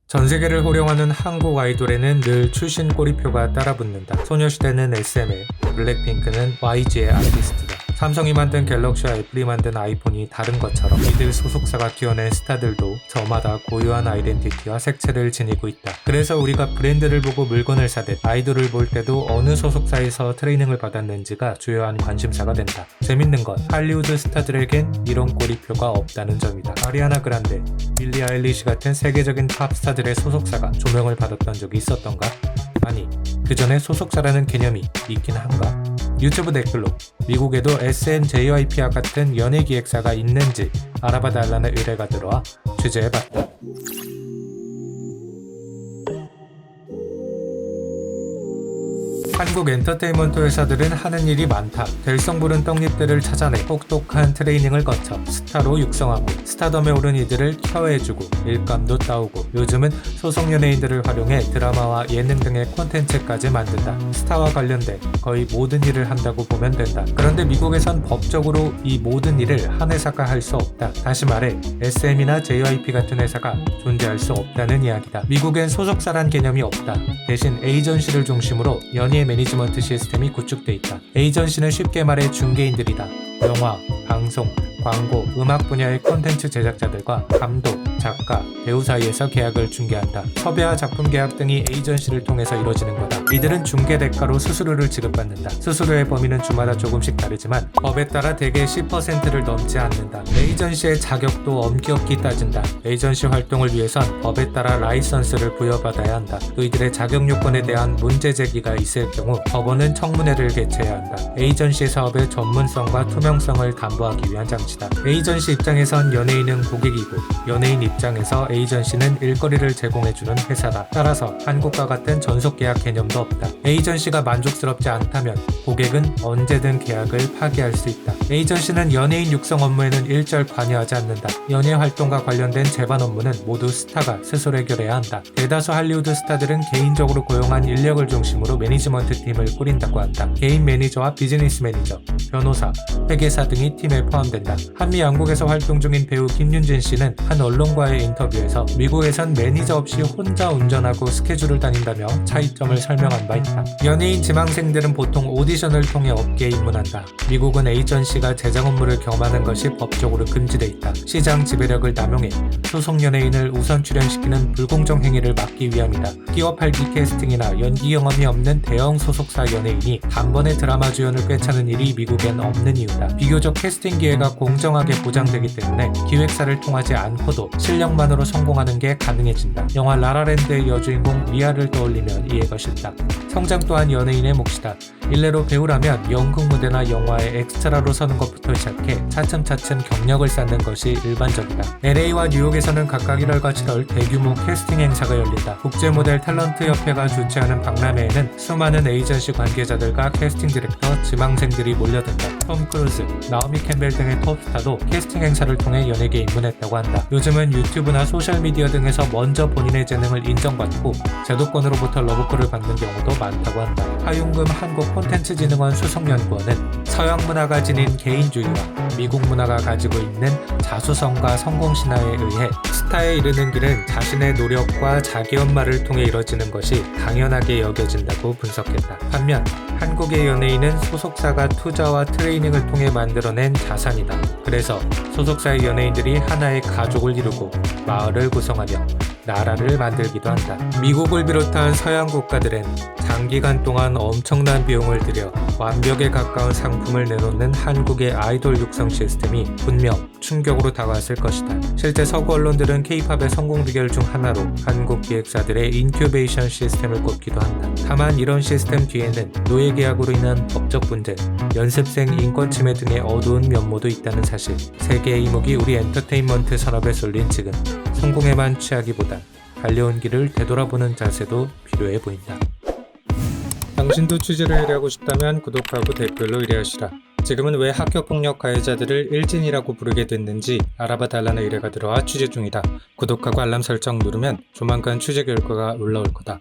전세계를 호령하는 한국 아이돌에는 늘 출신 꼬리표가 따라붙는다. 소녀시대는 SM에, 블랙핑크는 YG의 아티스트다. 삼성이 만든 갤럭시와 애플이 만든 아이폰이 다른 것처럼 이들 소속사가 키워낸 스타들도 저마다 고유한 아이덴티티와 색채를 지니고 있다. 그래서 우리가 브랜드를 보고 물건을 사듯 아이돌을 볼 때도 어느 소속사에서 트레이닝을 받았는지가 주요한 관심사가 된다. 재밌는 건 할리우드 스타들에겐 이런 꼬리표가 없다는 점이다. 아리아나 그란데, 빌리 아일리시 같은 세계적인 팝스타들의 소속사가 조명을 받았던 적이 있었던가? 아니, 그 전에 소속사라는 개념이 있긴 한가? 유튜브 댓글로 미국에도 SM, JYP와 같은 연예기획사가 있는지 알아봐달라는 의뢰가 들어와 취재해봤다. 한국 엔터테인먼트 회사들은 하는 일이 많다. 될성부른 떡잎들을 찾아내 똑똑한 트레이닝을 거쳐 스타로 육성하고 스타덤에 오른 이들을 케어해주고 일감도 따오고 요즘은 소속 연예인들을 활용해 드라마와 예능 등의 콘텐츠까지 만든다. 스타와 관련된 거의 모든 일을 한다고 보면 된다. 그런데 미국에선 법적으로 이 모든 일을 한 회사가 할 수 없다. 다시 말해 SM이나 JYP 같은 회사가 존재할 수 없다는 이야기다. 미국엔 소속사란 개념이 없다. 대신 에이전시를 중심으로 연예 매니지먼트 시스템이 구축돼 있다. 에이전시는 쉽게 말해 중개인들이다. 영화, 방송, 광고, 음악 분야의 콘텐츠 제작자들과 감독, 작가, 배우 사이에서 계약을 중개한다. 섭외와 작품 계약 등이 에이전시를 통해서 이루어지는 거다. 이들은 중개 대가로 수수료를 지급받는다. 수수료의 범위는 주마다 조금씩 다르지만 법에 따라 대개 10%를 넘지 않는다. 에이전시의 자격도 엄격히 따진다. 에이전시 활동을 위해선 법에 따라 라이선스를 부여받아야 한다. 또 이들의 자격 요건에 대한 문제 제기가 있을 경우 법원은 청문회를 개최해야 한다. 에이전시 사업의 전문성과 투명성을 담보하기 위한 장치다. 에이전시 입장에선 연예인은 고객이고 연예인 입장에서 에이전시는 일거리를 제공해주는 회사다. 따라서 한국과 같은 전속계약 개념도 없다. 에이전시가 만족스럽지 않다면 고객은 언제든 계약을 파기할 수 있다. 에이전시는 연예인 육성 업무에는 일절 관여하지 않는다. 연예 활동과 관련된 제반 업무는 모두 스타가 스스로 해결해야 한다. 대다수 할리우드 스타들은 개인적으로 고용한 인력을 중심으로 매니지먼트 팀을 꾸린다고 한다. 개인 매니저와 비즈니스 매니저, 변호사, 회계사 등이 팀에 포함된다. 한미 양국에서 활동 중인 배우 김윤진 씨는 한 언론과의 인터뷰에서 미국에선 매니저 없이 혼자 운전하고 스케줄을 다닌다며 차이점을 설명한 바 있다. 연예인 지망생들은 보통 오디션을 통해 업계에 입문한다. 미국은 에이전시가 제작 업무를 겸하는 것이 법적으로 금지돼 있다. 시장 지배력을 남용해 소속 연예인을 우선 출연시키는 불공정 행위를 막기 위함이다. 끼워 팔기 캐스팅이나 연기 경험이 없는 대형 소속사 연예인이 단번에 드라마 주연을 꿰차는 일이 미국엔 없는 이유다. 비교적 캐스팅 기회가 공정하게 보장되기 때문에 기획사를 통하지 않고도 실력만으로 성공하는 게 가능해진다. 영화 라라랜드의 여주인공 미아를 떠올리면 이해가 쉽다. 성장 또한 연예인의 몫이다. 일례로 배우라면 연극 무대나 영화에 엑스트라로 서는 것부터 시작해 차츰차츰 경력을 쌓는 것이 일반적이다. LA와 뉴욕에서는 각각 1월과 7월 대규모 캐스팅 행사가 열린다. 국제모델 탤런트 협회가 주최하는 박람회에는 수많은 에이전시 관계자들과 캐스팅 디렉터, 지망생들이 몰려든다. 톰 크루즈, 나오미 캠벨 등의 톱스타도 캐스팅 행사를 통해 연예계에 입문했다고 한다. 요즘은 유튜브나 소셜미디어 등에서 먼저 본인의 재능을 인정받고 제도권으로부터 러브콜을 받는 경우도 많다고 한다. 하윤금 한국콘텐츠진흥원 수석연구원은 서양 문화가 지닌 개인주의와 미국 문화가 가지고 있는 자수성과 성공신화에 의해 스타에 이르는 길은 자신의 노력과 자기 연마를 통해 이뤄지는 것이 당연하게 여겨진다고 분석했다. 반면 한국의 연예인은 소속사가 투자와 트레이닝을 통해 만들어낸 자산이다. 그래서 소속사의 연예인들이 하나의 가족을 이루고 마을을 구성하며 나라를 만들기도 한다. 미국을 비롯한 서양 국가들은 장기간 동안 엄청난 비용을 들여 완벽에 가까운 상품을 내놓는 한국의 아이돌 육성 시스템이 분명 충격으로 다가왔을 것이다. 실제 서구 언론들은 K-팝의 성공 비결 중 하나로 한국 기획사들의 인큐베이션 시스템을 꼽기도 한다. 다만 이런 시스템 뒤에는 노예 계약으로 인한 법적 분쟁, 연습생 인권 침해 등의 어두운 면모도 있다는 사실. 세계의 이목이 우리 엔터테인먼트 산업에 쏠린 지금 성공에만 취하기보단 달려온 길을 되돌아보는 자세도 필요해 보인다. 당신도 취재를 의뢰하고 싶다면 구독하고 댓글로 의뢰하시라. 지금은 왜 학교폭력 가해자들을 일진이라고 부르게 됐는지 알아봐 달라는 의뢰가 들어와 취재 중이다. 구독하고 알람 설정 누르면 조만간 취재 결과가 올라올 거다.